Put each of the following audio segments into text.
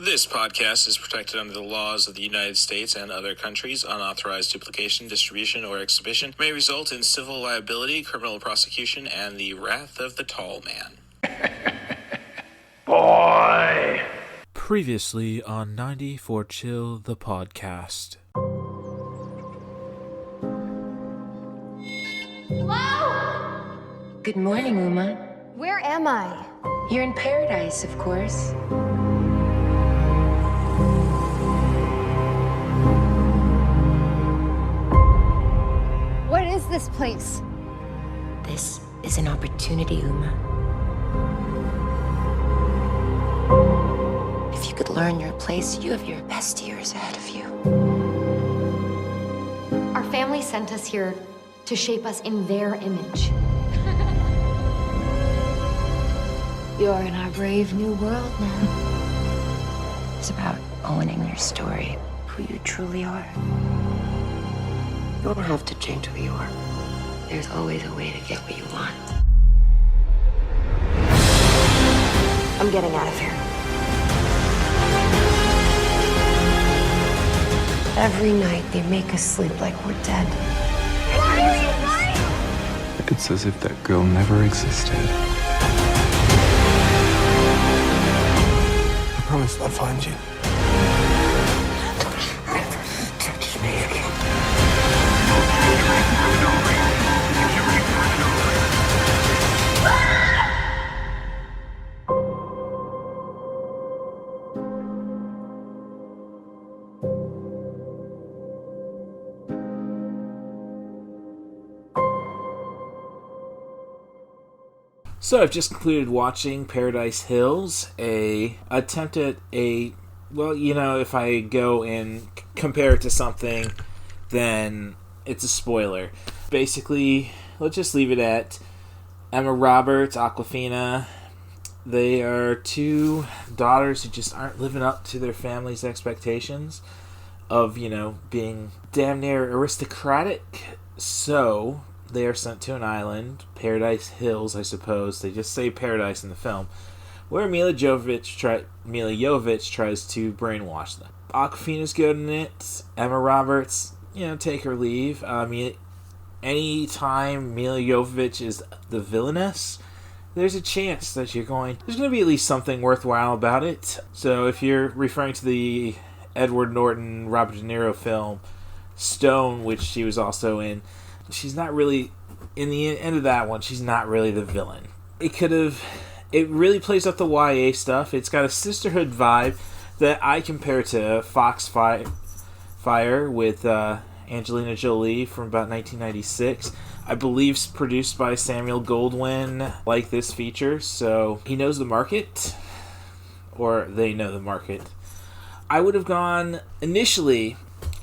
This podcast is protected under the laws of the United States and other countries. Unauthorized duplication, distribution, or exhibition may result in civil liability, criminal prosecution, and the wrath of the tall man. Boy! Previously on 94 Chill, the podcast. Hello? Good morning, Uma. Where am I? You're in paradise, of course. What is this place? This is an opportunity, Uma. If you could learn your place, you have your best years ahead of you. Our family sent us here to shape us in their image. You're in our brave new world now. It's about owning your story, who you truly are. You don't have to change who you are. There's always a way to get what you want. I'm getting out of here. Every night they make us sleep like we're dead. It's as if that girl never existed. I promise I'll find you. Touch me again. So I've just concluded watching Paradise Hills, a attempt at a, well, you know, if I go and compare it to something, then it's a spoiler. Basically, let's just leave it at Emma Roberts, Awkwafina. They are two daughters who just aren't living up to their family's expectations of, you know, being damn near aristocratic. So they are sent to an island, Paradise Hills, I suppose. They just say Paradise in the film, where Milla Jovovich tries to brainwash them. Awkwafina's good in it. Emma Roberts, you know, take her leave. Any time Milla Jovovich is the villainess, there's a chance that there's going to be at least something worthwhile about it. So if you're referring to the Edward Norton, Robert De Niro film, Stone, which she was also in, she's not really, in the end of that one, she's not really the villain. It really plays up the YA stuff. It's got a sisterhood vibe that I compare to Foxfire with Angelina Jolie from about 1996. I believe it's produced by Samuel Goldwyn, like this feature, so he knows the market, or they know the market. I would have gone, initially,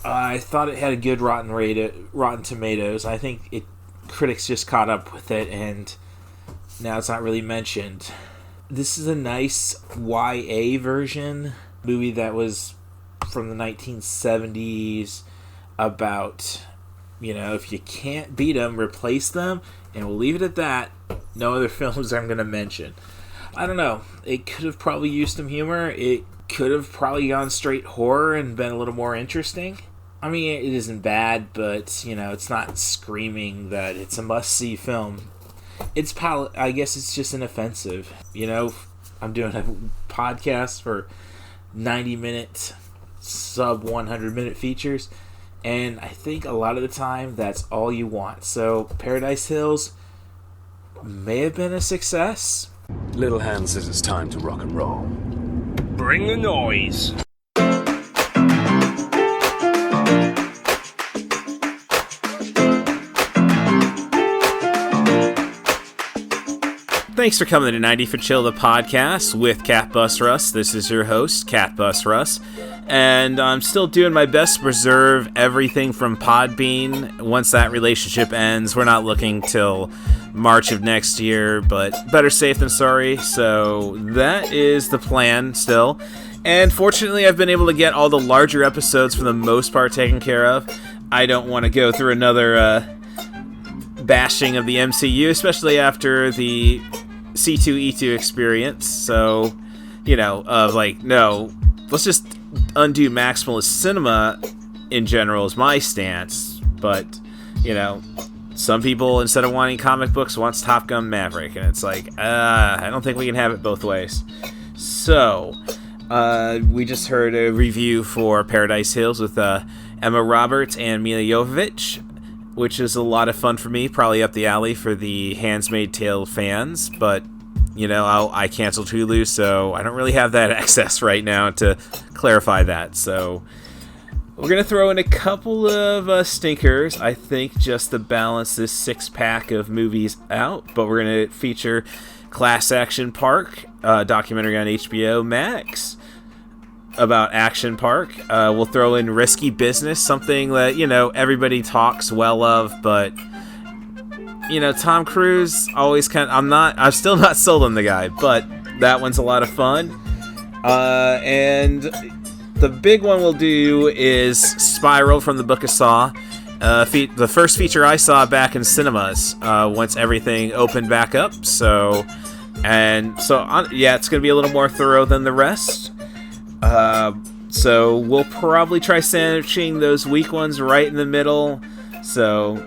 I thought it had a good Rotten Tomatoes. I think critics just caught up with it, and now it's not really mentioned. This is a nice YA version, movie that was from the 1970s, about, you know, if you can't beat them, replace them, and we'll leave it at that. No other films I'm going to mention. I don't know. It could have probably used some humor. It could have probably gone straight horror and been a little more interesting. I mean, it isn't bad, but, you know, it's not screaming that it's a must-see film. I guess it's just inoffensive. You know, I'm doing a podcast for 90-minute, sub-100-minute features, and I think a lot of the time that's all you want. So, Paradise Hills may have been a success. Little Hand says it's time to rock and roll. Bring the noise. Thanks for coming to 90 for Chill, the podcast with Cat Bus Russ. This is your host, Cat Bus Russ. And I'm still doing my best to preserve everything from Podbean. Once that relationship ends, we're not looking till March of next year, but better safe than sorry. So that is the plan still. And fortunately, I've been able to get all the larger episodes for the most part taken care of. I don't want to go through another bashing of the MCU, especially after the C2E2 experience. So, you know, of like, no, let's just undo maximalist cinema in general is my stance. But, you know, some people, instead of wanting comic books, wants Top Gun Maverick. And it's like, I don't think we can have it both ways. So, we just heard a review for Paradise Hills with Emma Roberts and Milla Jovovich, which is a lot of fun for me, probably up the alley for the Handmaid's Tale fans, but, you know, I canceled Hulu, so I don't really have that access right now to clarify that, so we're going to throw in a couple of stinkers, I think, just to balance this six-pack of movies out, but we're going to feature Class Action Park, documentary on HBO Max about Action Park. We'll throw in Risky Business, something that, you know, everybody talks well of, but, you know, Tom Cruise always I'm still not sold on the guy, but that one's a lot of fun. And the big one we'll do is Spiral from the Book of Saw. The first feature I saw back in cinemas once everything opened back up. It's going to be a little more thorough than the rest. So we'll probably try sandwiching those weak ones right in the middle. So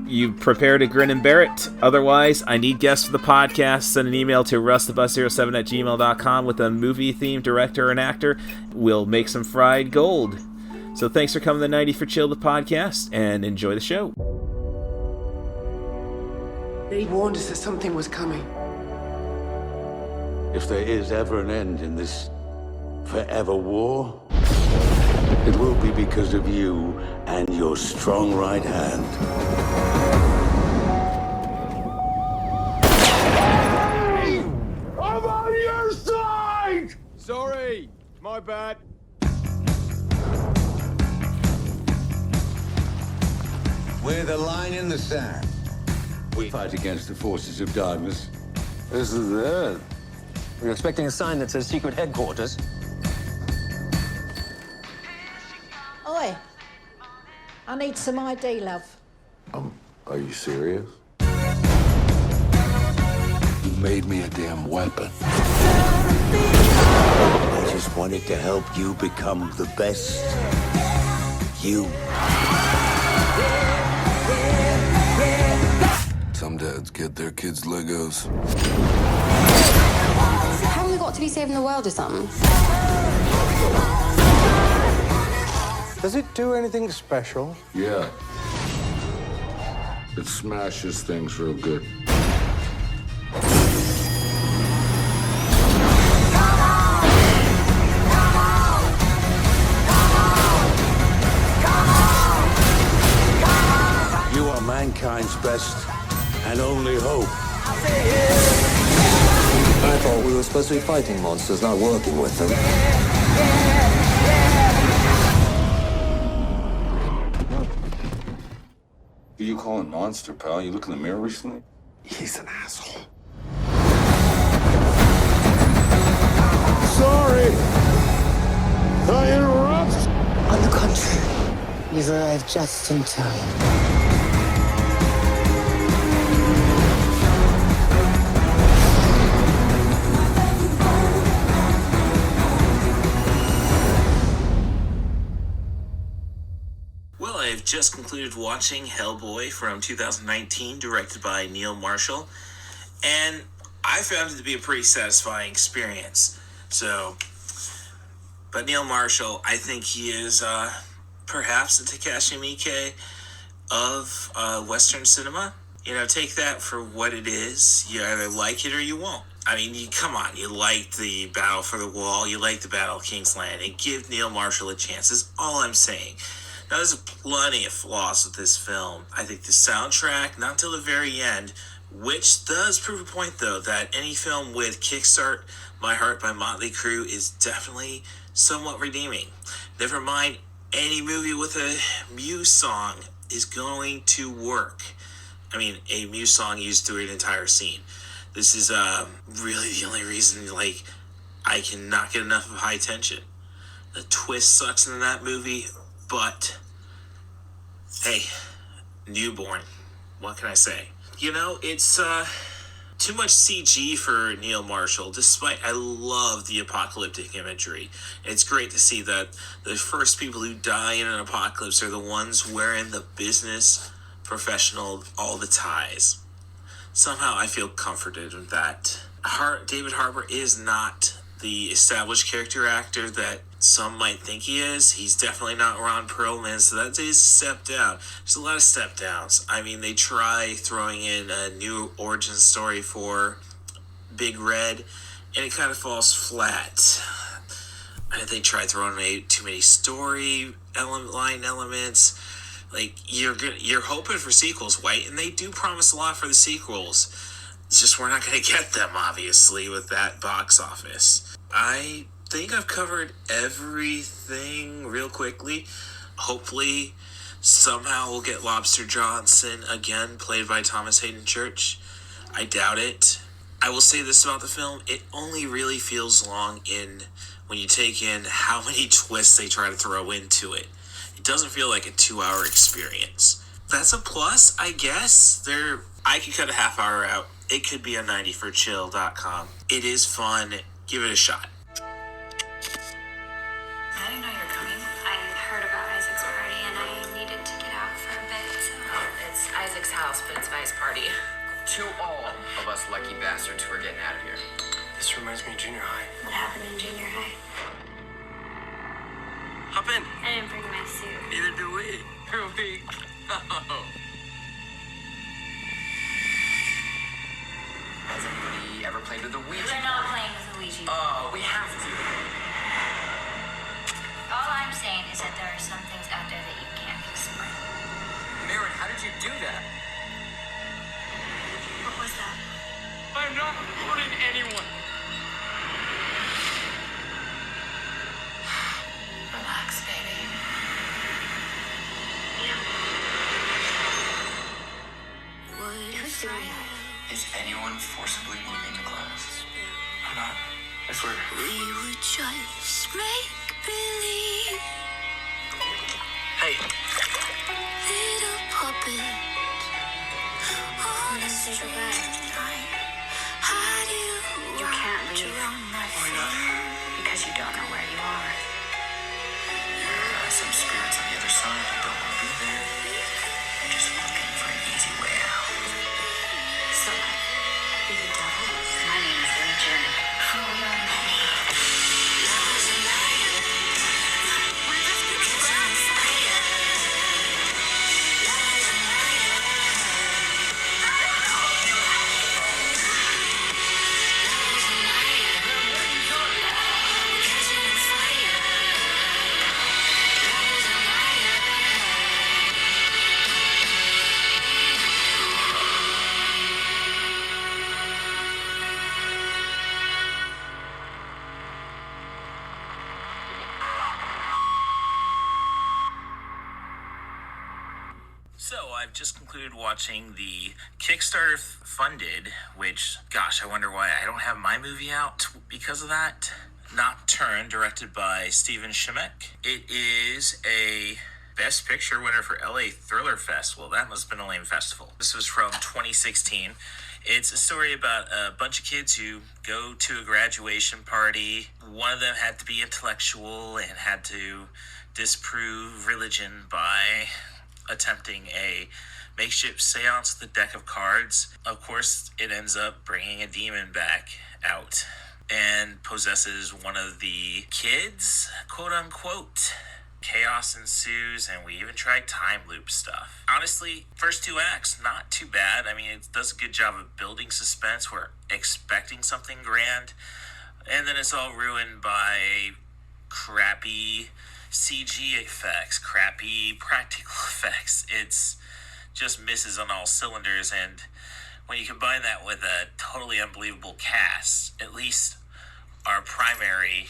you prepare to grin and bear it. Otherwise, I need guests for the podcast. Send an email to rustthebus07@gmail.com with a movie themed director and actor. We'll make some fried gold. So thanks for coming to 90 for Chill, the podcast, and enjoy the show. They warned us that something was coming. If there is ever an end in this forever war, it will be because of you and your strong right hand. I'm on your side! Sorry, my bad. We're the line in the sand. We fight against the forces of darkness. This is it. We're expecting a sign that says secret headquarters. Oi. I need some ID, love. Are you serious? You made me a damn weapon. I just wanted to help you become the best you. Some dads get their kids Legos. Haven't we got to be saving the world or something? Does it do anything special? Yeah. It smashes things real good. You are mankind's best and only hope. I thought we were supposed to be fighting monsters, not working with them. Who you calling monster, pal? You look in the mirror recently? He's an asshole. Sorry! I interrupt! On the contrary, you've arrived just in time. Well, I've just concluded watching Hellboy from 2019, directed by Neil Marshall, and I found it to be a pretty satisfying experience. But Neil Marshall, I think he is perhaps the Takashi Miike of Western cinema. You know, take that for what it is. You either like it or you won't. I mean, come on, you liked the Battle for the Wall, you liked the Battle of King's Landing. Give Neil Marshall a chance, is all I'm saying. Now, there's plenty of flaws with this film. I think the soundtrack, not till the very end, which does prove a point, though, that any film with Kickstart My Heart by Motley Crue is definitely somewhat redeeming. Never mind, any movie with a Muse song is going to work. I mean, a Muse song used through an entire scene. This is really the only reason, I cannot get enough of High Tension. The twist sucks in that movie, but hey, Newborn, what can I say? You know, it's too much CG for Neil Marshall, despite I love the apocalyptic imagery. It's great to see that the first people who die in an apocalypse are the ones wearing the business professional all the ties. Somehow I feel comforted with that. David Harbour is not the established character actor that some might think he is. He's definitely not Ron Perlman, so that is a step down. There's a lot of step downs. I mean, they try throwing in a new origin story for Big Red, and it kind of falls flat. They try throwing in too many story line elements. Like, you're hoping for sequels, White, and they do promise a lot for the sequels. It's just we're not going to get them, obviously, with that box office. I think I've covered everything real quickly. Hopefully, somehow we'll get Lobster Johnson again, played by Thomas Hayden Church. I doubt it. I will say this about the film. It only really feels long when you take in how many twists they try to throw into it. It doesn't feel like a 2-hour experience. That's a plus, I guess. I could cut a half hour out. It could be a 90forchill.com. It is fun. Give it a shot. I didn't know you were coming. I heard about Isaac's party and I needed to get out for a bit, so... It's Isaac's house, but it's by his party. To all of us lucky bastards who are getting out of here. This reminds me of junior high. What happened in junior high? Hop in. I didn't bring my suit. Neither do we. Oh. Has anybody ever played with the Ouija? We're not playing with a Ouija. Oh, we have to. All I'm saying is that there are some things out there that you can't explain. Maren, how did you do that? What was that? I'm not hurting anyone. Relax, baby. Who's doing that? Is anyone forcibly moving the glass? I'm not. I swear. We would just make believe. Hey. Little puppet on a string. How do you can't leave. Why not? Because you don't know where you are. There are some spirits on the other side who don't want to be there. They're just looking for an easy way out. So what? Are you the devil? My name is Legion. For your money. So, I've just concluded watching the Kickstarter funded, which, gosh, I wonder why I don't have my movie out because of that. Nocturne, directed by Steven Shemek. It is a Best Picture winner for LA Thriller Festival. That must have been a lame festival. This was from 2016. It's a story about a bunch of kids who go to a graduation party. One of them had to be intellectual and had to disprove religion by attempting a makeshift seance with a deck of cards. Of course, it ends up bringing a demon back out and possesses one of the kids, quote unquote. Chaos ensues, and we even tried time loop stuff. Honestly, first 2 acts, not too bad. I mean, it does a good job of building suspense. We're expecting something grand, and then it's all ruined by crappy CG effects, crappy practical effects. It's just misses on all cylinders, and when you combine that with a totally unbelievable cast, at least our primary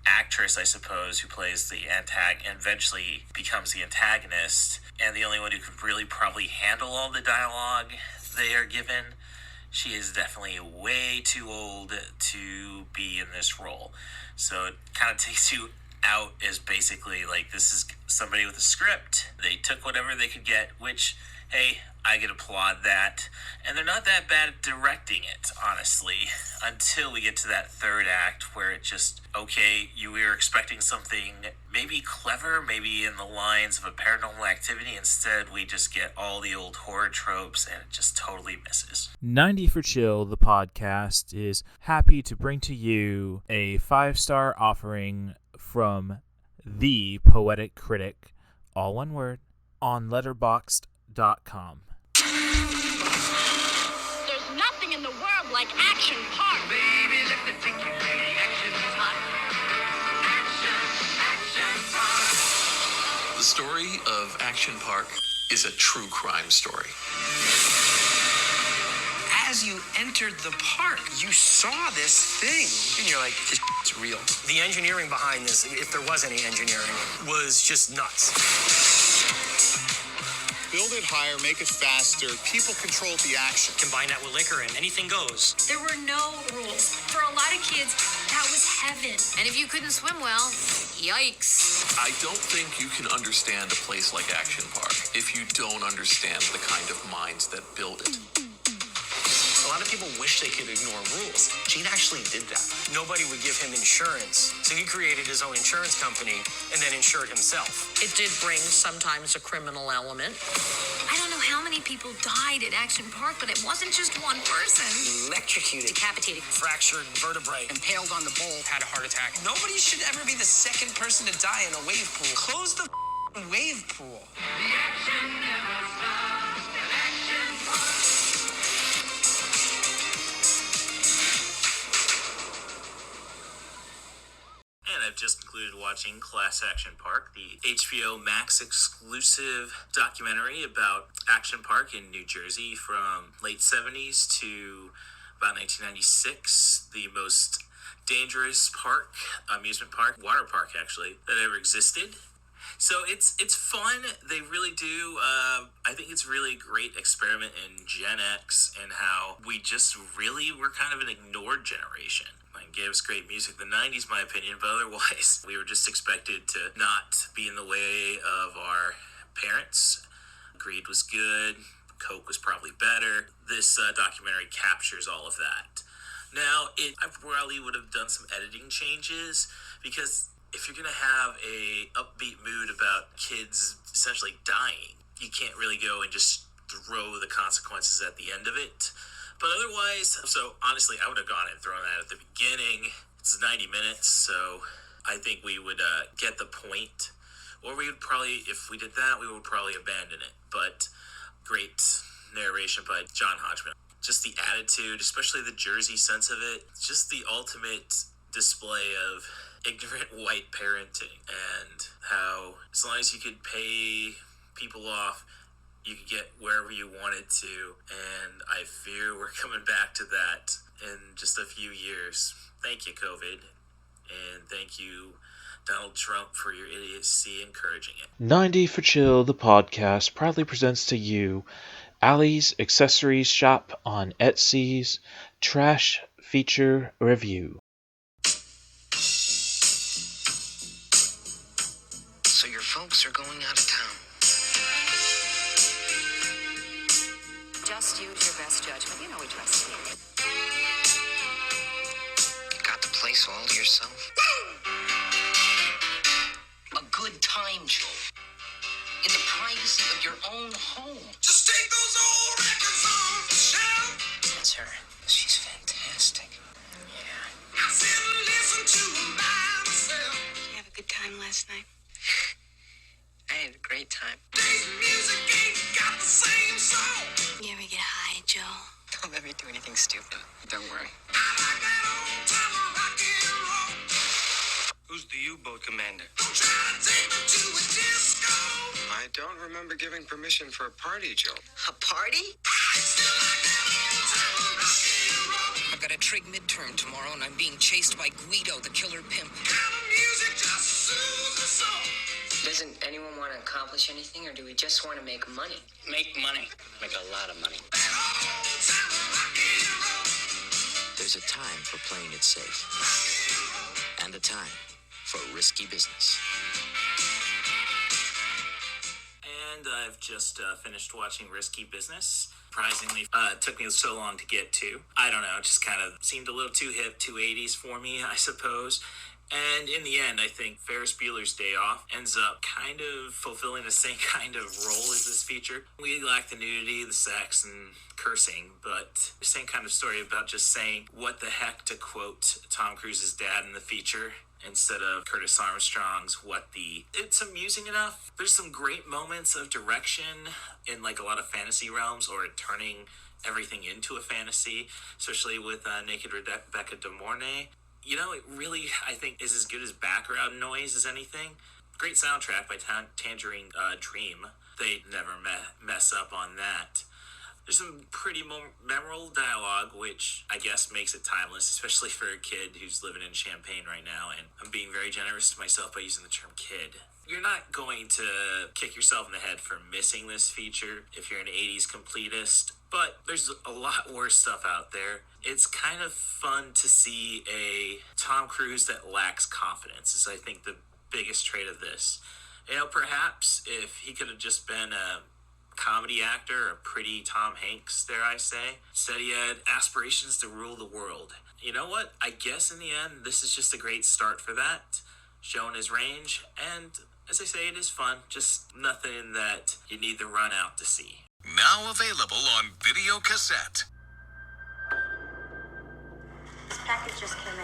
actress, I suppose, who plays the and eventually becomes the antagonist, and the only one who could really probably handle all the dialogue they are given, she is definitely way too old to be in this role. So it kind of takes you out as basically like this is somebody with a script. They took whatever they could get, which Hey, I could applaud that. And they're not that bad at directing it, honestly, until we get to that third act where it just, okay, you were expecting something maybe clever, maybe in the lines of a Paranormal Activity. Instead, we just get all the old horror tropes, and it just totally misses. 90 for Chill, the podcast, is happy to bring to you a 5-star offering from The Poetic Critic, all one word, on Letterboxd.com. There's nothing in the world like Action Park. Baby, let me take you where the action is hot. Action Park. The story of Action Park is a true crime story. As you entered the park, you saw this thing, and you're like, this is real. The engineering behind this, if there was any engineering, was just nuts. Build it higher, make it faster. People control the action. Combine that with liquor and anything goes. There were no rules. For a lot of kids, that was heaven. And if you couldn't swim well, yikes. I don't think you can understand a place like Action Park if you don't understand the kind of minds that build it. A lot of people wish they could ignore rules. Gene actually did that. Nobody would give him insurance, so he created his own insurance company and then insured himself. It did bring sometimes a criminal element. I don't know how many people died at Action Park, but it wasn't just one person. Electrocuted, Decapitated. fractured vertebrae, impaled on the bowl, had a heart attack. Nobody should ever be the second person to die in a wave pool. Close the wave pool. The action never stops at Action Park. And I've just concluded watching Class Action Park, the HBO Max exclusive documentary about Action Park in New Jersey from late 70s to about 1996, the most dangerous park, amusement park, water park actually, that ever existed. So it's fun. They really do. I think it's really a great experiment in Gen X and how we just really were kind of an ignored generation. Like, gave us great music in the 90s, my opinion, but otherwise we were just expected to not be in the way of our parents. Greed was good. Coke was probably better. This documentary captures all of that. Now, I probably would have done some editing changes because if you're going to have a upbeat mood about kids essentially dying, you can't really go and just throw the consequences at the end of it. But otherwise, so honestly, I would have gone and thrown that at the beginning. It's 90 minutes, so I think we would get the point. Or we would probably, if we did that, we would probably abandon it. But great narration by John Hodgman. Just the attitude, especially the Jersey sense of it. Just the ultimate display of ignorant white parenting and how as long as you could pay people off, you could get wherever you wanted to. And I fear we're coming back to that in just a few years. Thank you, COVID. And thank you, Donald Trump, for your idiocy encouraging it. 90 for Chill, the podcast, proudly presents to you Allie's Accessories Shop on Etsy's Trash Feature Review. So your folks are going out of town. Just use your best judgment. You know we trust you. You got the place all to yourself? A good time, Joel. In the privacy of your own home. Just take those old records off the shelf. That's her. She's fantastic. Yeah. I sit and listen to them by myself. Did you have a good time last night? I had a great time. Today's music ain't got the same soul. You ever get high, Joe? Don't let me do anything stupid. Don't worry. I like that old time rock and roll. Who's the U-boat commander? Don't try to take me to a disco. I don't remember giving permission for a party, Joe. A party? I still like that old time rock and roll. I've got a trig midterm tomorrow, and I'm being chased by Guido, the killer pimp. Kind of music just soothes the soul. Doesn't anyone want to accomplish anything, or do we just want to make money? Make money. Make a lot of money. That old time rock and roll. There's a time for playing it safe. And a time for risky business. And and I've just finished watching Risky Business. Surprisingly, it took me so long to get to. I don't know, it just kind of seemed a little too hip, too 80s for me, I suppose. And in the end, I think Ferris Bueller's Day Off ends up kind of fulfilling the same kind of role as this feature. We lack the nudity, the sex, and cursing, but the same kind of story about just saying what the heck, to quote Tom Cruise's dad in the feature, instead of Curtis Armstrong's what the... It's amusing enough. There's some great moments of direction in like a lot of fantasy realms, or turning everything into a fantasy, especially with Naked Rebecca De Mornay. You know, it really, I think, is as good as background noise as anything. Great soundtrack by Tangerine Dream. They never mess up on that. There's some pretty memorable dialogue, which I guess makes it timeless, especially for a kid who's living in Champaign right now. And I'm being very generous to myself by using the term kid. You're not going to kick yourself in the head for missing this feature if you're an 80s completist, but there's a lot worse stuff out there. It's kind of fun to see a Tom Cruise that lacks confidence, is I think the biggest trait of this. You know, perhaps if he could have just been a comedy actor, a pretty Tom Hanks, dare I say. Instead, he had aspirations to rule the world. You know what? I guess in the end, this is just a great start for that, showing his range, and as I say, it is fun, just nothing that you need to run out to see. Now available on video cassette. This package just came in.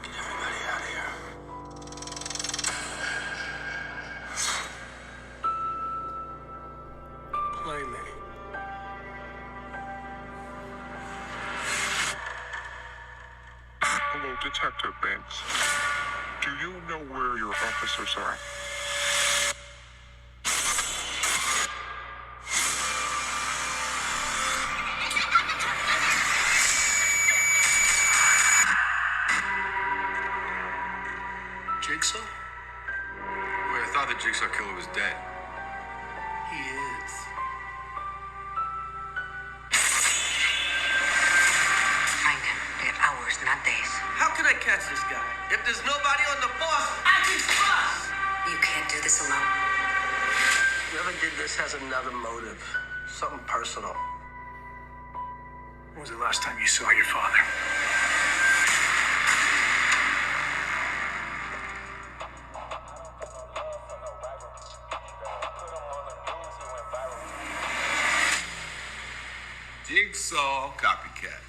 Get everybody out of here. Playmate. Hello, Detective Banks. Do you know where your officers are? Jigsaw? Wait, I thought the Jigsaw killer was dead. He is. Find him. They're hours, not days. How can I catch this guy? If there's nobody on the force, I can trust! You can't do this alone. Whoever did this has another motive. Something personal. When was the last time you saw your father? Jigsaw copycat.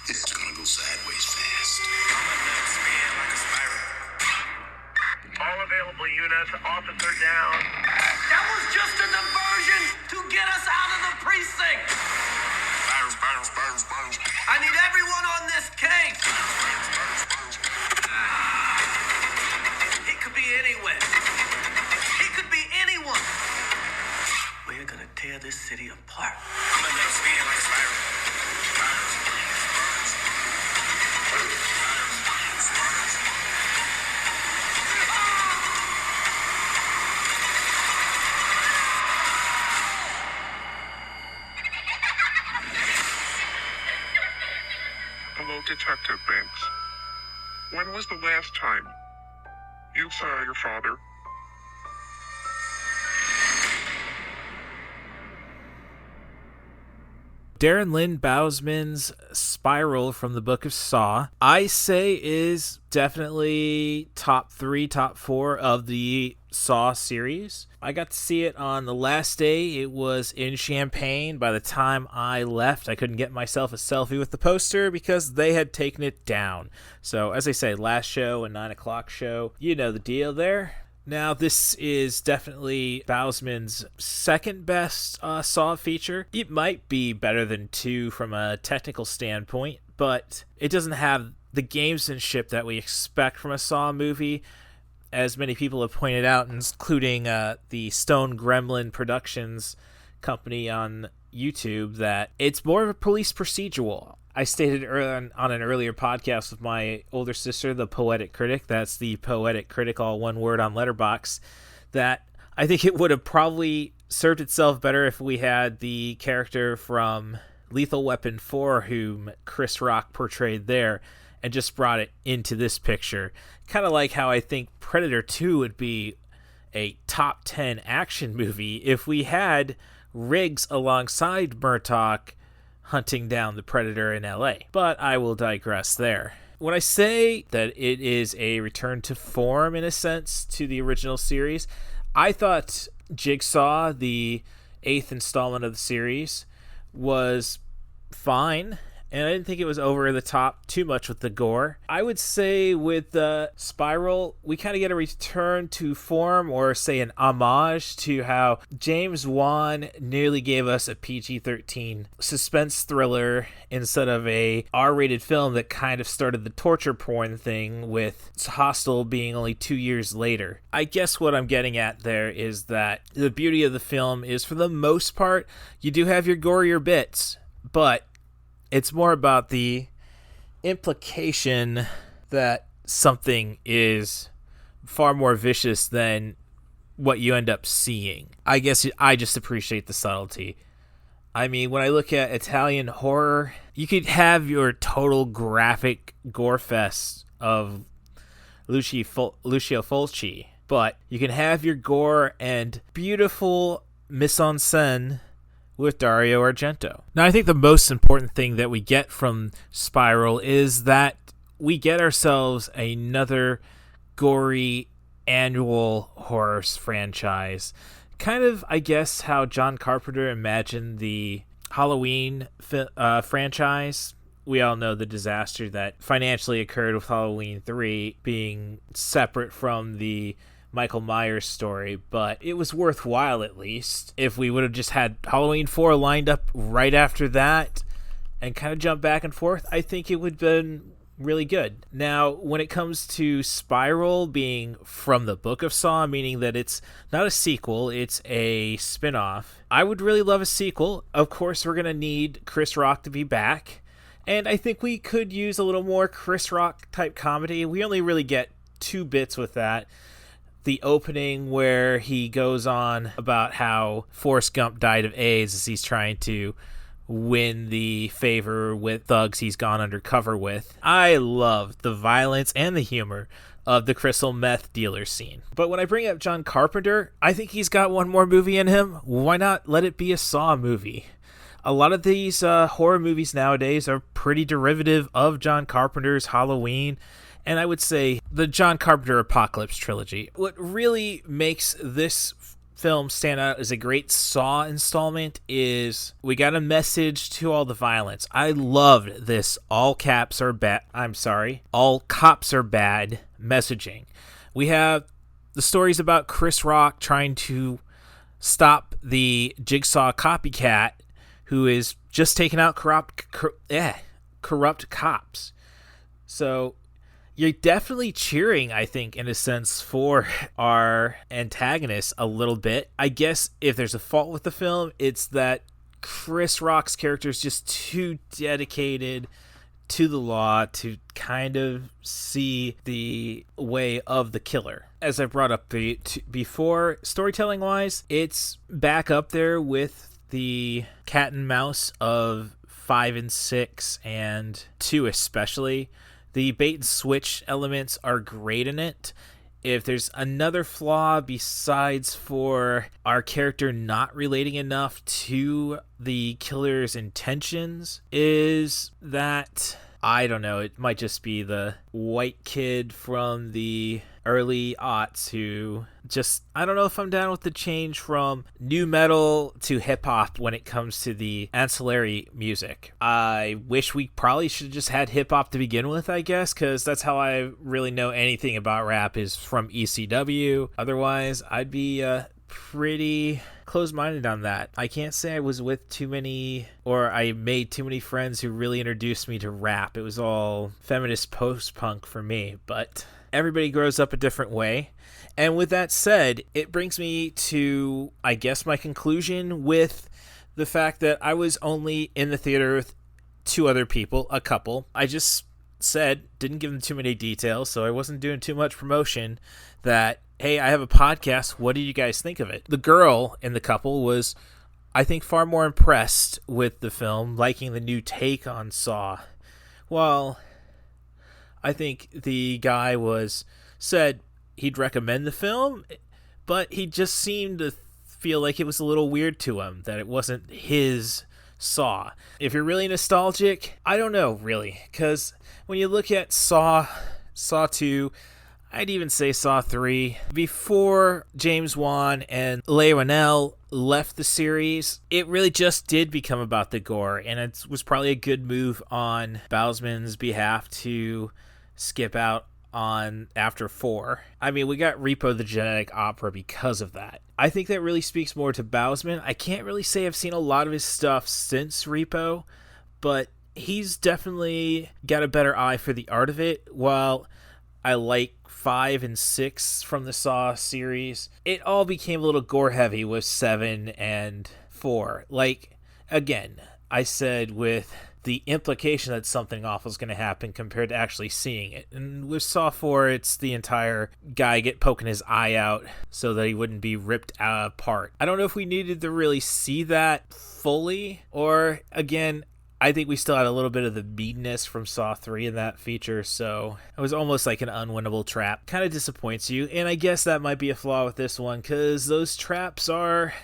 This is gonna go sideways fast. I'm a nut spin like a spiral. All available units, officer down. That was just a diversion to get us out of the precinct! Spirals. I need everyone on this case! It could be anywhere. It could be anyone. We're gonna tear this city apart. I'm a nut spin like a spiral. Hello, Detective Banks. When was the last time you saw your father? Darren Lynn Bousman's Spiral from the Book of Saw, I say is definitely top 3, top 4 of the Saw series. I got to see it on the last day. It was in Champaign. By the time I left, I couldn't get myself a selfie with the poster because they had taken it down. So, as I say, last show, a 9 o'clock show. You know the deal there. Now, this is definitely Bousman's second best Saw feature. It might be better than 2 from a technical standpoint, but it doesn't have the gamesmanship that we expect from a Saw movie, as many people have pointed out, including the Stone Gremlin Productions company on YouTube, that it's more of a police procedural. I stated on an earlier podcast with my older sister, the Poetic Critic, that's the Poetic Critic, all one word on Letterboxd, that I think it would have probably served itself better if we had the character from Lethal Weapon 4 whom Chris Rock portrayed there, and just brought it into this picture. Kind of like how I think Predator 2 would be a top 10 action movie if we had Riggs alongside Murtaugh hunting down the Predator in LA. But I will digress there. When I say that it is a return to form, in a sense, to the original series, I thought Jigsaw, the 8th installment of the series, was fine, and I didn't think it was over the top too much with the gore. I would say with Spiral, we kind of get a return to form, or say an homage to how James Wan nearly gave us a PG-13 suspense thriller instead of a R-rated film that kind of started the torture porn thing, with Hostel being only 2 years later. I guess what I'm getting at there is that the beauty of the film is, for the most part, you do have your gorier bits, but it's more about the implication that something is far more vicious than what you end up seeing. I guess I just appreciate the subtlety. I mean, when I look at Italian horror, you could have your total graphic gore fest of Lucio Fulci, but you can have your gore and beautiful mise-en-scène with Dario Argento. Now, I think the most important thing that we get from Spiral is that we get ourselves another gory annual horror franchise. Kind of, I guess, how John Carpenter imagined the Halloween franchise. We all know the disaster that financially occurred with Halloween 3 being separate from the Michael Myers story, but it was worthwhile, at least. If we would have just had Halloween 4 lined up right after that and kind of jumped back and forth, I think it would have been really good. Now, when it comes to Spiral being from the Book of Saw, meaning that it's not a sequel, it's a spin-off, I would really love a sequel. Of course, we're going to need Chris Rock to be back, and I think we could use a little more Chris Rock type comedy. We only really get 2 bits with that. The opening where he goes on about how Forrest Gump died of AIDS as he's trying to win the favor with thugs he's gone undercover with. I love the violence and the humor of the crystal meth dealer scene. But when I bring up John Carpenter, I think he's got one more movie in him. Why not let it be a Saw movie? A lot of these horror movies nowadays are pretty derivative of John Carpenter's Halloween, and I would say the John Carpenter Apocalypse trilogy. What really makes this film stand out as a great Saw installment is we got a message to all the violence. I loved this all cops are bad messaging. We have the stories about Chris Rock trying to stop the Jigsaw copycat who is just taking out corrupt cops. So you're definitely cheering, I think, in a sense, for our antagonist a little bit. I guess if there's a fault with the film, it's that Chris Rock's character is just too dedicated to the law to kind of see the way of the killer. As I brought up before, storytelling-wise, it's back up there with the cat and mouse of 5 and 6 and 2 especially. The bait and switch elements are great in it. If there's another flaw besides for our character not relating enough to the killer's intentions, is that, I don't know, it might just be the white kid from the early aughts who just, I don't know if I'm down with the change from nu metal to hip hop when it comes to the ancillary music. I wish we probably should have just had hip hop to begin with, I guess, because that's how I really know anything about rap is from ECW. Otherwise, I'd be pretty closed-minded on that. I can't say I was with too many, or I made too many friends who really introduced me to rap. It was all feminist post-punk for me, but everybody grows up a different way. And with that said, it brings me to, I guess, my conclusion with the fact that I was only in the theater with 2 other people, a couple. I just said, didn't give them too many details, so I wasn't doing too much promotion, that, hey, I have a podcast, what do you guys think of it? The girl in the couple was, I think, far more impressed with the film, liking the new take on Saw. Well, I think the guy said he'd recommend the film, but he just seemed to feel like it was a little weird to him, that it wasn't his Saw. If you're really nostalgic, I don't know, really, because when you look at Saw 2, I'd even say Saw 3, before James Wan and Leigh Whannell left the series, it really just did become about the gore, and it was probably a good move on Bousman's behalf to skip out on after 4. I mean, we got Repo the Genetic Opera because of that. I think that really speaks more to Bousman. I can't really say I've seen a lot of his stuff since Repo, but he's definitely got a better eye for the art of it. While I like 5 and 6 from the Saw series, it all became a little gore heavy with 7 and 4. Like, again, I said with the implication that something awful is going to happen compared to actually seeing it. And with Saw 4, it's the entire guy poking his eye out so that he wouldn't be ripped apart. I don't know if we needed to really see that fully, or, again, I think we still had a little bit of the meanness from Saw 3 in that feature, so it was almost like an unwinnable trap. Kind of disappoints you, and I guess that might be a flaw with this one, because those traps are...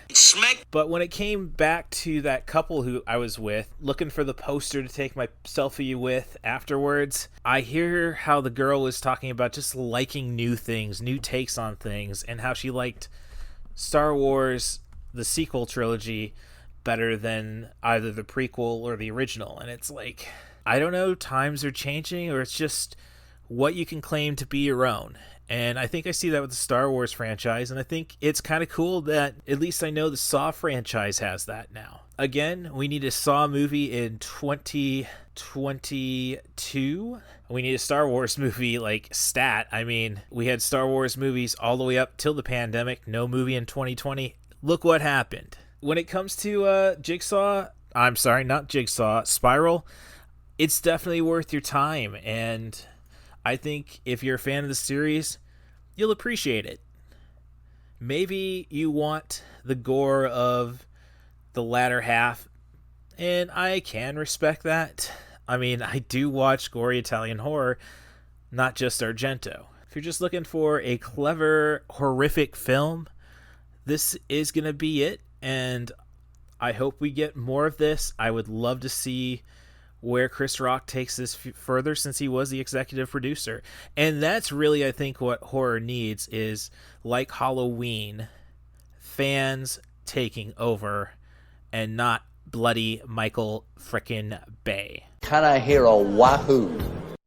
But when it came back to that couple who I was with, looking for the poster to take my selfie with afterwards, I hear how the girl was talking about just liking new things, new takes on things, and how she liked Star Wars, the sequel trilogy, better than either the prequel or the original. And it's like, I don't know, times are changing, or it's just what you can claim to be your own. And I think I see that with the Star Wars franchise, and I think it's kind of cool that at least I know the Saw franchise has that now. Again, we need a Saw movie in 2022. We need a Star Wars movie like stat. I mean, we had Star Wars movies all the way up till the pandemic, no movie in 2020. Look what happened. When it comes to Spiral, it's definitely worth your time, and I think if you're a fan of the series, you'll appreciate it. Maybe you want the gore of the latter half, and I can respect that. I mean, I do watch gory Italian horror, not just Argento. If you're just looking for a clever, horrific film, this is going to be it. And I hope we get more of this. I would love to see where Chris Rock takes this further, since he was the executive producer. And that's really, I think, what horror needs, is, like Halloween, fans taking over and not bloody Michael frickin' Bay. Can I hear a wahoo?